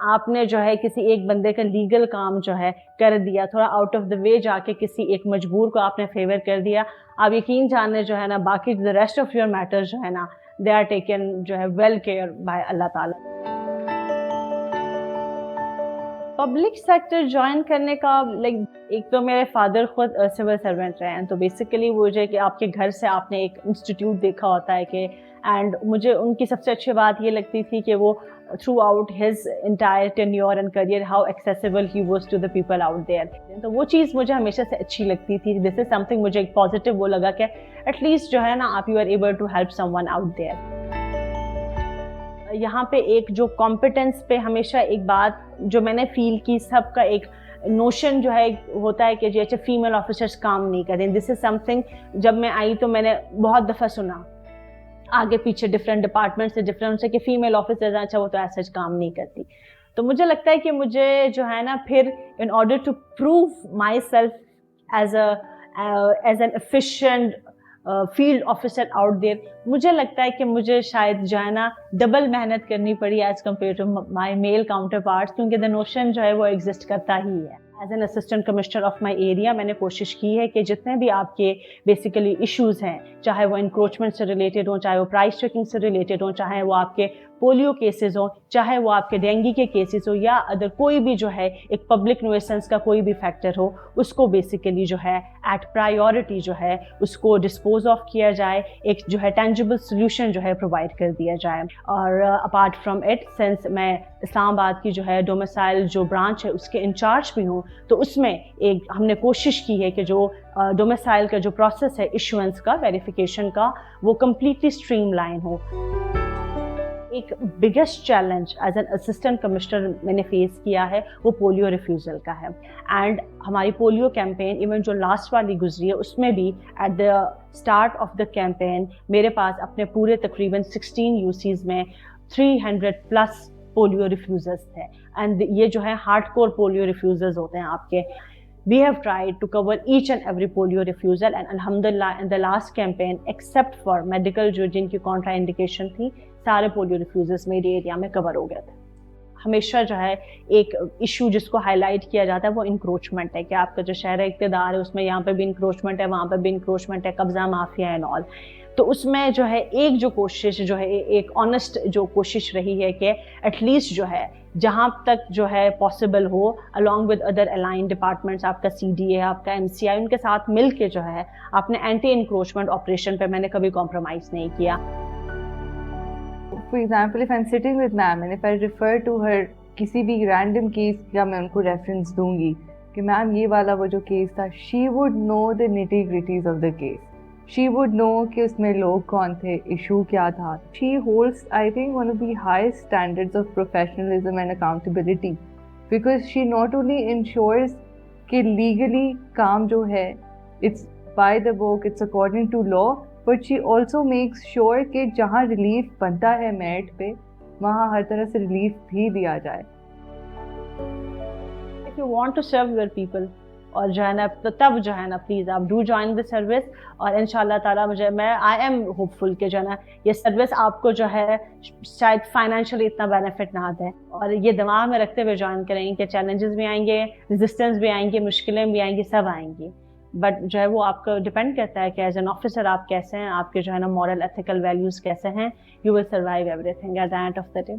آپ نے جو ہے کسی ایک بندے کا لیگل کام جو ہے کر دیا, تھوڑا آؤٹ آف دا وے جا کے کسی ایک مجبور کو آپ نے فیور کر دیا, آپ یقین جاننے جو ہے نا باقی the rest of your matter جو ہے نا دے آر ٹیکن جو ہے ویل کیئر بائی اللہ تعالیٰ. پبلک سیکٹر جوائن کرنے کا ایک تو میرے فادر خود سول سروینٹ رہے ہیں, تو بیسیکلی وہ جو ہے کہ آپ کے گھر سے آپ نے ایک انسٹیٹیوٹ دیکھا ہوتا ہے کہ, اینڈ مجھے ان کی سب سے اچھی بات یہ لگتی تھی کہ وہ throughout his entire tenure and career how accessible he was to the people out there. تو وہ چیز مجھے ہمیشہ سے اچھی لگتی تھی. دس از سم تھنگ مجھے ایک پازیٹیو وہ لگا کہ ایٹ لیسٹ جو ہے نا آپ you are able to help someone out there. یہاں پہ ایک جو کمپیٹنس پہ ہمیشہ ایک بات جو میں نے فیل کی, سب کا ایک نوشن جو ہے ہوتا ہے کہ جی اچھا فیمیل آفیسرس کام نہیں کریں. دس از سم تھنگ جب میں آئی تو میں نے بہت دفعہ سنا آگے پیچھے ڈفرینٹ ڈپارٹمنٹ سے ڈفرینٹ سے کہ فیمیل آفیسر اچھا وہ تو ایسا کام نہیں کرتی. تو مجھے لگتا ہے کہ مجھے جو ہے نا پھر in order to prove myself as an efficient field officer out there, مجھے لگتا ہے کہ مجھے شاید جو ہے نا ڈبل محنت کرنی پڑی as compare to my male counterparts, کیونکہ دا نوشن جو ہے وہ ایگزسٹ کرتا ہی ہے. As an assistant commissioner of my area میں نے کوشش کی ہے کہ جتنے بھی آپ کے بیسیکلی ایشوز ہیں, چاہے وہ انکروچمنٹ سے ریلیٹڈ ہوں, چاہے وہ پرائس چیکنگ سے ریلیٹڈ ہوں, چاہے وہ آپ کے پولیو کیسز ہوں, چاہے وہ آپ کے ڈینگی کے کیسز ہو, یا ادر کوئی بھی جو ہے ایک پبلک نویسنس کا کوئی بھی فیکٹر ہو, اس کو بیسیکلی جو ہے ایٹ پرائیورٹی جو ہے اس کو ڈسپوز آف کیا جائے, ایک جو ہے ٹینجیبل سولوشن جو ہے پرووائڈ کر دیا جائے. اور اپارٹ فرام اٹ, سنس میں اسلام آباد کی جو ہے ڈومیسائل جو برانچ ہے اس کے انچارج بھی ہوں, تو اس میں ایک ہم نے کوشش کی ہے کہ جو ڈومیسائل کا جو پروسیس ہے ایشوئنس کا, ویریفیکیشن کا, وہ کمپلیٹلی اسٹریم لائن ہو. ایک biggest challenge as an assistant commissioner میں نے فیس کیا ہے وہ پولیو ریفیوزل کا ہے. اینڈ ہماری پولیو کیمپین ایون جو لاسٹ والی گزری ہے اس میں بھی at the start of the campaign میرے پاس اپنے پورے تقریباً 16 UCs میں 300+ پولیو ریفیوزرز تھے. اینڈ یہ جو ہے ہارڈ کور پولیو ریفیوزرز ہوتے ہیں آپ کے. We have tried to cover each and every polio refusal, and alhamdulillah in the last campaign except for medical جو جن کی کنٹرا انڈیکیشن تھی, سارے پولیو ریفیوزرز میرے ایریا میں کور ہو گئے تھے. ہمیشہ جو ہے ایک ایشو جس کو ہائی لائٹ کیا جاتا ہے وہ انکروچمنٹ ہے کہ آپ کا جو شہر اقتدار ہے اس میں یہاں پہ بھی انکروچمنٹ ہے, وہاں پہ بھی انکروچمنٹ ہے, قبضہ مافیا اینڈ آل. تو اس میں جو ہے ایک جو کوشش جو ہے ایک آنیسٹ جو کوشش رہی ہے کہ ایٹ لیسٹ جو ہے جہاں تک جو ہے possible who along with other aligned departments, آپ کا CDA, آپ کا MCI, ان کے ساتھ مل کے جو ہے آپ نے اینٹی انکروچمنٹ آپریشن پہ میں نے کبھی کمپرومائز نہیں کیا. For example, if I'm sitting with ma'am and if I refer to her کسی بھی random case کا میں ان کو reference دوں گی کہ ma'am یہ والا وہ جو case تھا, she would know the nitty gritties of the case. She would know کہ اس میں لوگ کون تھے, ایشو کیا تھا. She holds, I think, one of the highest standards of professionalism and accountability because she not only ensures کہ legally کام جو ہے it's by the book, it's according to law, but she also makes sure کہ جہاں relief بنتا ہے merit پہ وہاں ہر طرح سے ریلیف بھی دیا جائے. If you want to serve your people اور جو ہے نا تب جو ہے نا پلیز آپ ڈو جوائن دی سروس. اور ان شاء اللہ تعالیٰ میں آئی ایم ہوپ فل کہ جو ہے نا یہ سروس آپ کو جو ہے شاید فائنینشلی اتنا بینیفٹ نہ دیں, اور یہ دماغ میں رکھتے ہوئے جوائن کریں کہ چیلنجز بھی آئیں گے, ریزسٹنس بھی آئیں گی, مشکلیں بھی آئیں گی, سب آئیں گی. بٹ جو ہے وہ آپ کو ڈپینڈ کرتا ہے کہ ایز این آفیسر آپ کیسے ہیں, آپ کے جو ہے نا مورل ایتھیکل ویلیوز کیسے ہیں. You will survive everything at the end of the day.